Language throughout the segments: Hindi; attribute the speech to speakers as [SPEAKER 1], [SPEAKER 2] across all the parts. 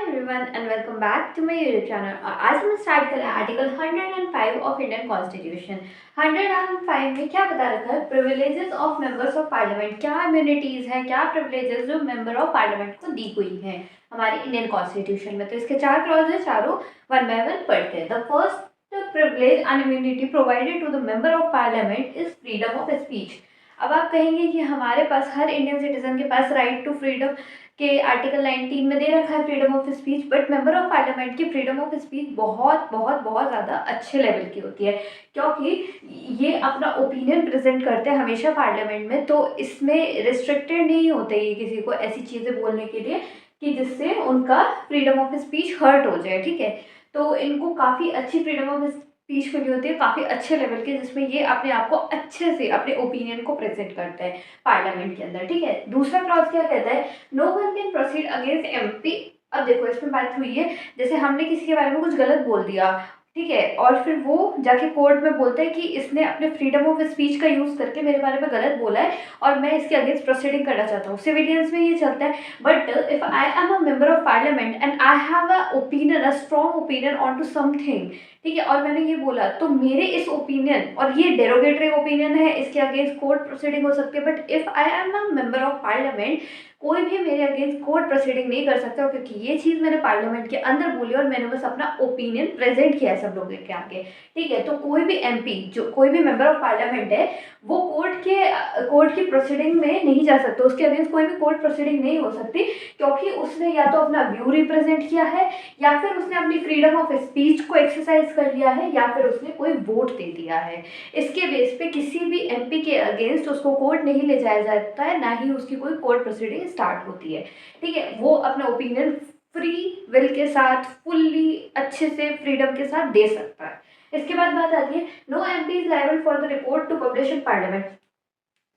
[SPEAKER 1] Everyone and welcome back to my YouTube channel. और आज हम स्टार्ट कर रहे हैं आर्टिकल 105 ऑफ इंडियन कॉन्स्टिट्यूशन। 105 में क्या बता रखा है? Privileges of members of parliament. क्या इम्यूनिटीज है, क्या प्रिविलेजेस जो मेंबर ऑफ पार्लियामेंट को दी हुई है हमारी इंडियन कॉन्स्टिट्यूशन में। तो इसके चार क्लॉज है, चारों वन बाय वन पढ़ते हैं। The first privilege and immunity provided to the member of parliament is freedom of speech. अब आप कहेंगे कि हमारे पास, हर इंडियन सिटीजन के पास राइट टू फ्रीडम के आर्टिकल 19 में दे रखा है freedom of speech, but member of parliament की फ्रीडम ऑफ स्पीच बहुत बहुत बहुत ज़्यादा अच्छे लेवल की होती है, क्योंकि ये अपना ओपिनियन प्रेजेंट करते हैं हमेशा पार्लियामेंट में। तो इसमें रिस्ट्रिक्टेड नहीं होते ये किसी को ऐसी चीज़ें बोलने के लिए कि जिससे उनका फ्रीडम ऑफ स्पीच हर्ट हो जाए, ठीक है। तो इनको काफ़ी अच्छी फ्रीडम ऑफ स्पीच मिली होती है, काफ़ी अच्छे लेवल के, जिसमें ये अपने आप को अच्छे से अपने ओपिनियन को प्रेजेंट करते हैं पार्लियामेंट के अंदर, ठीक है। दूसरा क्लॉज क्या कहता है? No one can proceed against MP. अब देखो इसमें बात हुई है, जैसे हमने किसी के बारे में कुछ गलत बोल दिया, ठीक है, और फिर वो जाके कोर्ट में बोलता है कि इसने अपने फ्रीडम ऑफ स्पीच का यूज़ करके मेरे बारे में गलत बोला है और मैं इसके अगेंस्ट प्रोसीडिंग करना चाहता हूँ। सिविलियंस में ये चलता है, but if I am a member of parliament and I have a opinion, a strong opinion on to something, ठीक है, और मैंने ये बोला, तो मेरे इस ओपिनियन, और ये डेरोगेटरी ओपिनियन है, इसके अगेंस्ट कोर्ट प्रोसीडिंग हो सकती है, but if I am a member of parliament, कोई भी मेरे अगेंस्ट कोर्ट प्रोसीडिंग नहीं कर सकता, क्योंकि ये चीज़ मैंने पार्लियामेंट के अंदर बोली और मैंने बस अपना ओपिनियन प्रेजेंट किया है सब लोगों के आगे, ठीक है। तो कोई भी एमपी, जो कोई भी मेंबर ऑफ पार्लियामेंट है, वो कोर्ट की प्रोसीडिंग में नहीं जा सकता, उसके अगेंस्ट कोई भी कोर्ट प्रोसीडिंग नहीं हो सकती, क्योंकि उसने या तो अपना व्यू रिप्रेजेंट किया है, या फिर उसने अपनी फ्रीडम ऑफ स्पीच को एक्सरसाइज कर लिया है, या फिर उसने कोई वोट दे दिया है। इसके बेस पे किसी भी एमपी के अगेंस्ट उसको कोर्ट नहीं ले जाया जाता है, ना ही उसकी कोई कोर्ट प्रोसीडिंग स्टार्ट होती है, ठीक है। वो अपना ओपिनियन फ्री विल के साथ, फुल्ली अच्छे से फ्रीडम के साथ दे सकता है। इसके बाद बात आती है, no MP is liable for the report to publish in parliament.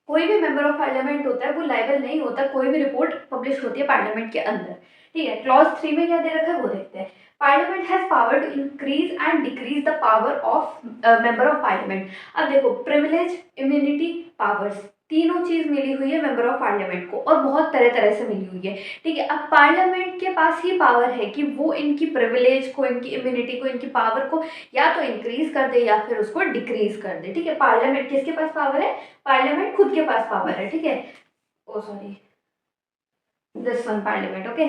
[SPEAKER 1] कोई भी मेंबर ऑफ पार्लियामेंट होता है वो लायबल नहीं होता, कोई भी रिपोर्ट पब्लिश होती है पार्लियामेंट के अंदर, ठीक है। क्लॉज 3 में क्या दे रखा है वो देखते हैं। Parliament has power to increase and decrease the power of member of parliament. अब देखो, प्रिविलेज, इम्यूनिटी, पावर्स, तीनों चीज मिली हुई है मेंबर ऑफ पार्लियामेंट को, और बहुत तरह तरह से मिली हुई है, ठीक है। अब पार्लियामेंट के पास ही पावर है कि वो इनकी प्रिविलेज को, इनकी इम्यूनिटी को, इनकी पावर को या तो इंक्रीज कर दे या फिर उसको डिक्रीज कर दे, ठीक है। पार्लियामेंट किसके पास पावर है? पार्लियामेंट खुद के पास पावर है, ठीक है। Oh sorry, this one parliament, okay.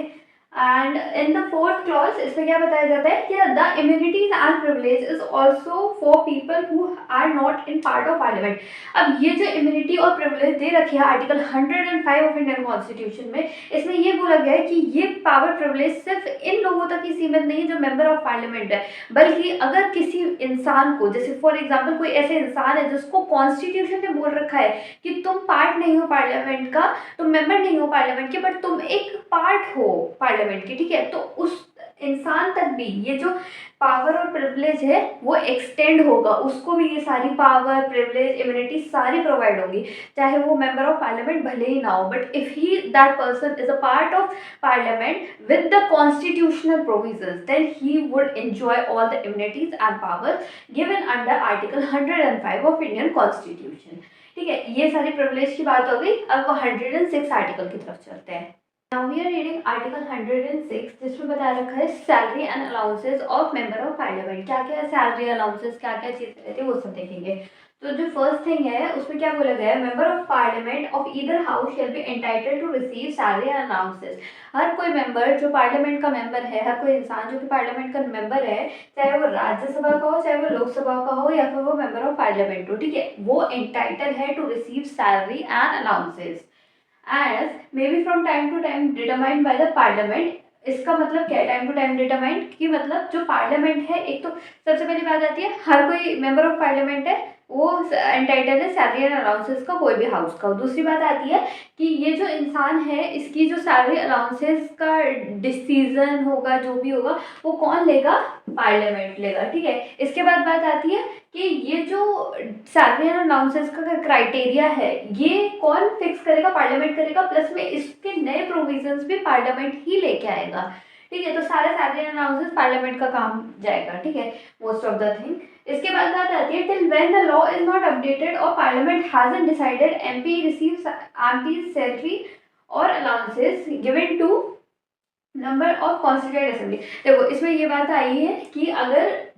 [SPEAKER 1] And in the fourth clause इसमें क्या बताया जाता है कि the immunities and privilege is also for people who are not in part of parliament. अब ये जो इम्यूनिटी और प्रिविलेज दे रखी है आर्टिकल 105 ऑफ इंडियन कॉन्स्टिट्यूशन में, इसमें ये बोला गया है कि ये पावर प्रिविलेज सिर्फ इन लोगों तक ही सीमित नहीं है जो मेंबर ऑफ पार्लियामेंट है, बल्कि अगर किसी इंसान को, जैसे फॉर एग्जाम्पल कोई ऐसे इंसान है जिसको कॉन्स्टिट्यूशन ने बोल रखा है कि तुम पार्ट नहीं हो पार्लियामेंट का, तुम मेंबर नहीं हो पार्लियामेंट के, बट तुम एक पार्ट हो पार्लियामेंट की, ठीक है, तो उस इंसान तक भी ये जो पावर और प्रिविलेज है वो एक्सटेंड होगा, उसको भी ये सारी पावर, प्रिविलेज, इम्यूनिटी सारी प्रोवाइड होगी, चाहे वो मेंबर ऑफ पार्लियामेंट भले ही ना हो, but if he that person is a part of parliament with the constitutional provisions, then he would enjoy all the immunities and powers given under article 105 of Indian constitution, ठीक है। ये सारी प्रिविलेज की बात हो गई। अब 106 आर्टिकल की तरफ चलते हैं। Now we are reading Article 106, जिसमें बताया रखा है salary and allowances of member of parliament. क्या क्या सैलरी, अलाउंसेस, क्या क्या चीज़ें रहती है वो सब देखेंगे। तो जो फर्स्ट थिंग है उसमें क्या बोला गया है? Member of parliament of either house shall be entitled to receive salary and allowances. हर कोई मेंबर जो पार्लियामेंट का मेंबर है, हर कोई इंसान जो कि पार्लियामेंट का मेंबर है, चाहे वो राज्यसभा का हो, चाहे वो लोकसभा का हो, या फिर वो मेंबर ऑफ पार्लियामेंट हो, ठीक है, वो एंटाइटल है to receive salary and allowances as may be from time to time determined by the parliament. इसका मतलब क्या है टाइम टू टाइम डिटरमाइंड की? मतलब जो पार्लियामेंट है, एक तो सबसे पहली बात आती है, हर कोई मेंबर ऑफ पार्लियामेंट है वो एंटाइटल है सैलरी एंड अलाउंसेस का, कोई भी हाउस का। दूसरी बात आती है कि ये जो इंसान है, इसकी जो सैलरी अलाउंसेस का डिसीजन होगा, जो भी होगा, वो कौन लेगा? पार्लियामेंट लेगा, ठीक है। इसके बाद बात आती है कि ये जो सैलरी एंड अलाउंसेस का क्राइटेरिया है, ये कौन फिक्स करेगा? पार्लियामेंट करेगा, प्लस में इसके नए प्रोविजंस भी पार्लियामेंट ही लेके आएगा, ठीक है। तो सारे सैलरी एंड अलाउंसेस पार्लियामेंट का काम जाएगा, ठीक है, मोस्ट ऑफ द थिंग। इसके बाद बात आती है till when the law is not updated और parliament hasn't decided MP receives MP salary और allowances given to number of constituent assembly. देखो इसमें ये बात आई है कि अगर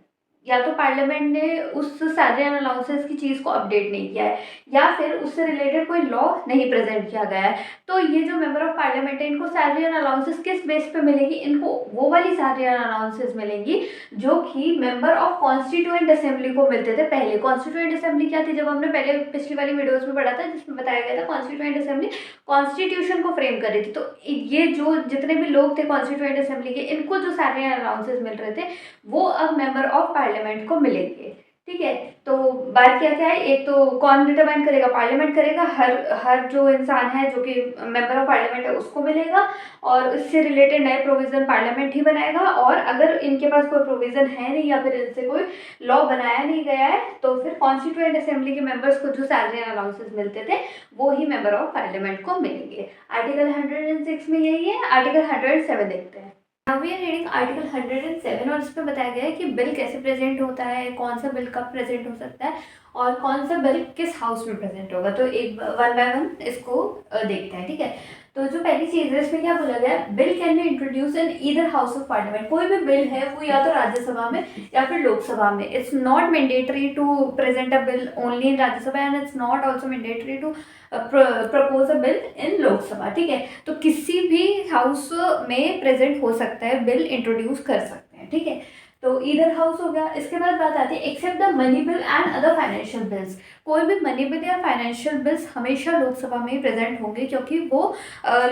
[SPEAKER 1] या तो पार्लियामेंट ने उस सैलरी एंड अलाउंसेस की चीज़ को अपडेट नहीं किया है या फिर उससे रिलेटेड कोई लॉ नहीं प्रेजेंट किया गया है, तो ये जो मेंबर ऑफ पार्लियामेंट है इनको सैलरी एंड अलाउंसेस किस बेस पे मिलेगी? इनको वो वाली सैलरी एंड अलाउंसेस मिलेंगी जो कि मेंबर ऑफ कॉन्स्टिट्यूएंट असेंबली को मिलते थे पहले। कॉन्स्टिट्यूएंट असेंबली क्या थी? जब हमने पहले पिछली वाली वीडियोस में पढ़ा था जिसमें बताया गया था कॉन्स्टिट्यूएंट असेंबली कॉन्स्टिट्यूशन को फ्रेम कर रही थी। तो ये जो जितने भी लोग थे कॉन्स्टिट्यूएंट असेंबली के, इनको जो सैलरी एंड अलाउंसेस मिल रहे थे वो अब मेंबर ऑफ पार्लियामेंट को मिलेंगे। ठीक है, तो बात क्या क्या है, एक तो कौन डिटरमाइन करेगा? पार्लियामेंट करेगा। हर हर जो इंसान है जो कि मेंबर ऑफ पार्लियामेंट है उसको मिलेगा, और इससे रिलेटेड नए प्रोविजन पार्लियामेंट ही बनाएगा। और अगर इनके पास कोई प्रोविजन है नहीं या फिर इनसे कोई लॉ बनाया नहीं गया है तो फिर कॉन्स्टिट्यूएंट असेंबली के मेंबर्स को जो सैलरी एंड अलाउंसेस मिलते थे वो ही मेंबर ऑफ पार्लियामेंट को मिलेंगे। आर्टिकल 106 में यही है। आर्टिकल 107 देखते हैं। Now we are reading article 107 और इसमें बताया गया है कि बिल कैसे प्रेजेंट होता है, कौन सा बिल कब प्रेजेंट हो सकता है और कौन सा बिल किस हाउस में प्रेजेंट होगा। तो एक वन बाय वन इसको देखते हैं। ठीक है, तो जो पहली चीज़ है इसमें क्या बोला गया है? Bill can be introduce in either house of parliament. कोई भी बिल है वो या तो राज्यसभा में या फिर लोकसभा में। It's not mandatory to present a bill only in Rajya Sabha and it's not also mandatory to propose a bill in Lok Sabha. ठीक है, तो किसी भी हाउस में प्रेजेंट हो सकता है, बिल इंट्रोड्यूस कर सकते हैं। ठीक है, तो ईदर हाउस हो गया। इसके बाद बात आती है except the money bill and other financial bills. कोई भी मनी बिल या फाइनेंशियल बिल्स हमेशा लोकसभा में ही प्रेजेंट होंगे क्योंकि वो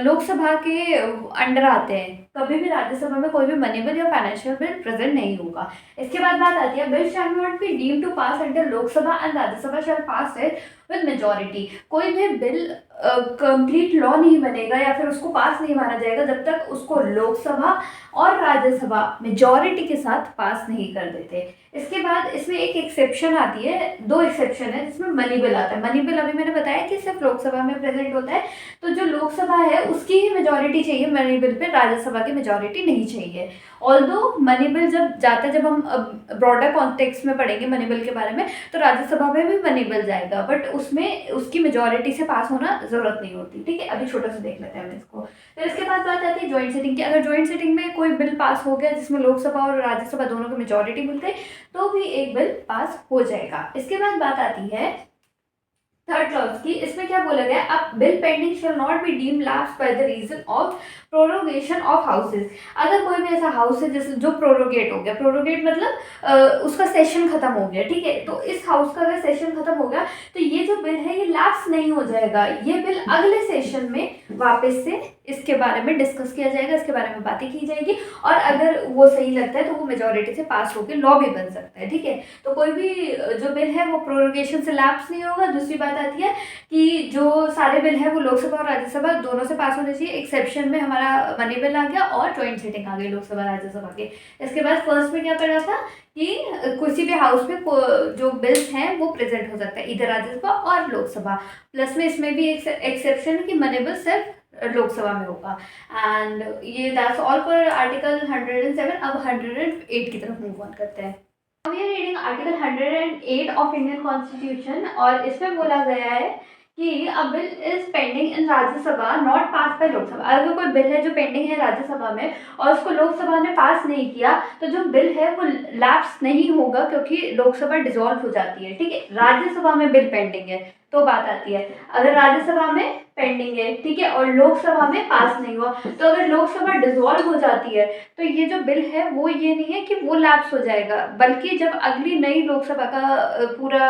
[SPEAKER 1] लोकसभा के अंडर आते हैं। कभी भी राज्यसभा में कोई भी मनी बिल या फाइनेंशियल बिल प्रेजेंट नहीं होगा। इसके बाद बात आती है bill shall not be deemed to pass until Lok Sabha and Rajya Sabha shall pass it with majority. कोई भी बिल कंप्लीट लॉ नहीं बनेगा या फिर उसको पास नहीं माना जाएगा जब तक उसको लोकसभा और राज्यसभा मेजॉरिटी के साथ पास नहीं कर देते। इसके बाद इसमें एक एक्सेप्शन आती है, दो एक्सेप्शन है जिसमें मनी बिल आता है। मनी बिल अभी मैंने बताया कि सिर्फ लोकसभा में प्रेजेंट होता है, तो जो लोकसभा है उसकी ही मेजॉरिटी चाहिए मनी बिल पे, राज्यसभा की मेजॉरिटी नहीं चाहिए। ऑल्दो मनी बिल जब जाता है, जब हम ब्रॉडर कॉन्टेक्स्ट में पढ़ेंगे मनी बिल के बारे में, तो राज्यसभा में भी मनी बिल जाएगा बट उसमें उसकी मेजॉरिटी से पास होना जरूरत नहीं होती। ठीक है, अभी छोटा सा देख लेते हैं हम इसको। फिर इसके बाद बात आती है ज्वाइंट सिटिंग की। अगर ज्वाइंट सिटिंग में कोई बिल पास हो गया जिसमें लोकसभा और राज्यसभा दोनों की मेजॉरिटी मिल गई तो भी एक बिल पास हो जाएगा। इसके बाद बात आती है थर्ड क्लॉज की। इसमें क्या बोला गया? अब bill pending shall not be deem lapse by the reason of prorogation of houses. अगर कोई भी ऐसा हाउस है जैसे जो प्रोरोगेट हो गया, प्रोरोगेट मतलब उसका सेशन खत्म हो गया। ठीक है, तो इस हाउस का अगर सेशन खत्म हो गया तो ये जो बिल है ये लैप्स नहीं हो जाएगा, ये बिल अगले सेशन में वापस से इसके बारे में डिस्कस किया जाएगा, इसके बारे में बातें की जाएगी और अगर वो सही लगता है तो वो मेजॉरिटी से पास होकर लॉ भी बन सकता है। ठीक है, तो कोई भी जो बिल है वो प्रोरोगेशन से लैप्स नहीं होगा। दूसरी बात आती है कि जो सारे बिल है वो लोकसभा और राज्यसभा दोनों से पास होने चाहिए। एक्सेप्शन में हमारा मनी बिल आ गया और ज्वाइंट सिटिंग आ गई लोकसभा राज्यसभा के। इसके बाद फर्स्ट में क्या पढ़ा था कि किसी भी हाउस में जो बिल्स हैं वो प्रेजेंट हो सकता है इधर राज्यसभा और लोकसभा। प्लस में इसमें भी एक एक्सेप्शन है कि मनी बिल सिर्फ लोकसभा में होगा। एंड ये दैट्स ऑल फॉर आर्टिकल 107। अब 108 की तरफ मूव ऑन करते हैं। We are reading article 108 of Indian constitution और इसमें बोला गया है कि a bill is pending in Rajya Sabha not pass by Lok Sabha. अगर कोई बिल है जो पेंडिंग है राज्यसभा में और उसको लोकसभा ने पास नहीं किया तो जो बिल है वो लैप्स नहीं होगा क्योंकि लोकसभा डिसॉल्व हो जाती है। ठीक है, राज्यसभा में बिल पेंडिंग है तो बात आती है अगर राज्यसभा में पेंडिंग है, ठीक है, और लोकसभा में पास नहीं हुआ तो अगर लोकसभा डिसॉल्व हो जाती है तो ये जो बिल है वो ये नहीं है कि वो लैप्स हो जाएगा, बल्कि जब अगली नई लोकसभा का पूरा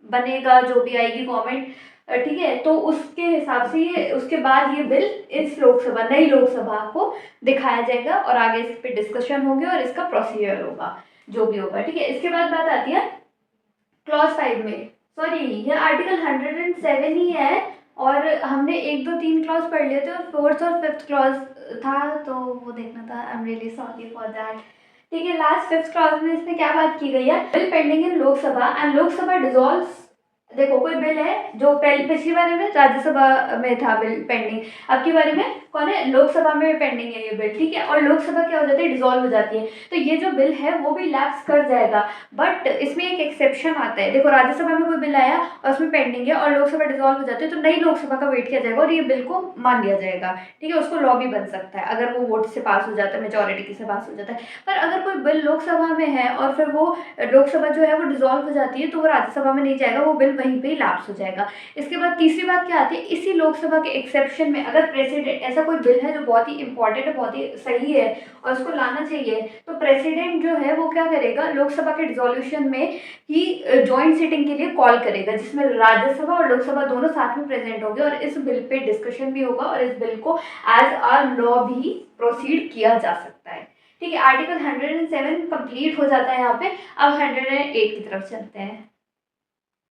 [SPEAKER 1] बनेगा, जो भी आएगी गवर्नमेंट, ठीक है, तो उसके हिसाब से ये उसके बाद ये बिल इस लोकसभा नई लोकसभा को दिखाया जाएगा और आगे इस पे डिस्कशन होगी और इसका प्रोसीजर होगा जो भी होगा। ठीक है, इसके बाद बात आती है क्लॉज 5 में। सॉरी, ये आर्टिकल 107 ही है और हमने 1 2 3 क्लॉज पढ़ लिए थे और फोर्थ और फिफ्थ क्लॉज था तो वो देखना था। I am really sorry for that. ठीक है, लास्ट फिफ्थ क्लॉज में इसमें क्या बात की गई है? Bill pending in Lok Sabha and Lok Sabha dissolves. देखो कोई बिल है जो पिछली बारे में राज्यसभा में था बिल पेंडिंग, अब की बारे में कौन है, लोकसभा में पेंडिंग है ये बिल, ठीक है, और लोकसभा क्या हो जाती है, डिसॉल्व हो जाती है, तो ये जो बिल है वो भी लैप्स कर जाएगा। बट इसमें एक एक्सेप्शन आता है, देखो राज्यसभा में कोई बिल आया और उसमें पेंडिंग है और लोकसभा डिसॉल्व हो जाती है, तो नई लोकसभा का वेट किया जाएगा और ये बिल को मान लिया जाएगा, ठीक है, उसको लॉ भी बन सकता है अगर वो वोट से पास हो जाता है, मेजोरिटी से पास हो जाता है। पर अगर कोई बिल लोकसभा में है और फिर वो लोकसभा जो है वो डिसॉल्व हो जाती है, तो वो राज्यसभा में नहीं जाएगा, वो बिल वहीं पे ही लैप्स हो जाएगा। इसके बाद तीसरी बात क्या आती है, इसी लोकसभा के एक्सेप्शन में अगर प्रेसिडेंट, ऐसा कोई बिल है जो बहुत ही इंपॉर्टेंट है, बहुत ही सही है और उसको लाना चाहिए, तो प्रेसिडेंट जो है वो क्या करेगा, लोकसभा के डिसोल्यूशन में ही जॉइंट सिटिंग के लिए कॉल करेगा, जिसमें राज्यसभा और लोकसभा दोनों साथ में प्रेजेंट होंगे और इस बिल पे डिस्कशन भी होगा और इस बिल को एज अ लॉ भी प्रोसीड किया जा सकता है। ठीक है, आर्टिकल 107 कंप्लीट हो जाता है यहाँ पे। अब 108 की तरफ चलते हैं।